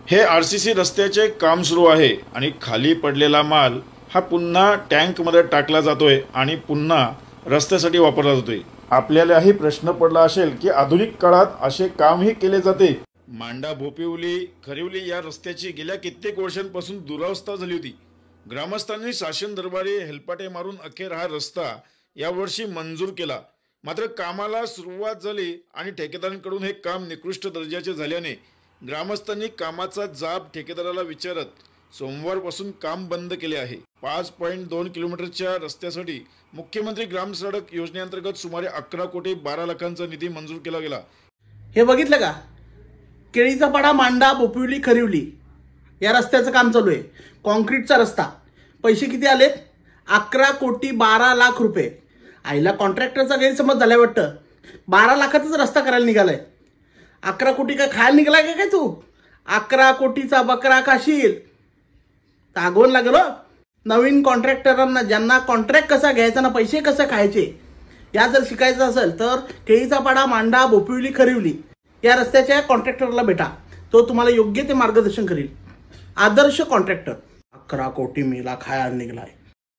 हे आरसीसी रस्त्याचे काम सुरू आहे आणि खाली पडलेला माल हा पुन्हा टँकमध्ये टाकला जातोय आणि पुन्हा रस्त्यासाठी वापरला जातोय। आपल्यालाही प्रश्न पडला असेल की आधुनिक काळात असे कामही केले जाते। मांडा भोपिवली खरिवली या रस्त्याची गेल्या कित्येक वर्षांपासून दुरावस्था झाली होती। ग्रामस्थांनी शासन दरबारी हेलपाटे मारून अखेर हा रस्ता यावर्षी मंजूर केला। मात्र कामाला सुरुवात झाली आणि ठेकेदारांकडून हे काम निकृष्ट दर्जाचे झाल्याने ग्रामस्थांनी कामाचा जाब ठेकेदाराला विचारत सोमवारपासून काम बंद केले आहे। 5.2 किलोमीटरच्या रस्त्यासाठी मुख्यमंत्री ग्राम सडक योजनेअंतर्गत सुमारे 11 कोटी 12 लाखांचा निधी मंजूर केला गेला। हे बघितलं का? केळीचा पाडा मांडा बोपिवली खरिवली या रस्त्याचं काम चालू आहे। कॉन्क्रीटचा रस्ता। पैसे किती आलेत? 11 कोटी 12 लाख रुपये। आईला कॉन्ट्रॅक्टरचा गैरसमज झालाय वाटतं। 12 लाखाचाच रस्ता करायला निघालाय। 11 कोटी काय खायला निघालाय का काय तू? 11 कोटीचा बकरा खाशील तागवून लागलो। नवीन कॉन्ट्रॅक्टरांना ज्यांना कॉन्ट्रॅक्ट कसा घ्यायचा ना पैसे कसे खायचे या जर शिकायचं असेल तर केळीचा पाडा मांडा बोपिवली खरिवली या रस्त्याच्या कॉन्ट्रॅक्टरला भेटा। तो तुम्हाला योग्य ते मार्गदर्शन करेल। आदर्श कॉन्ट्रॅक्टर। 11 कोटी मेला खायला निघालाय।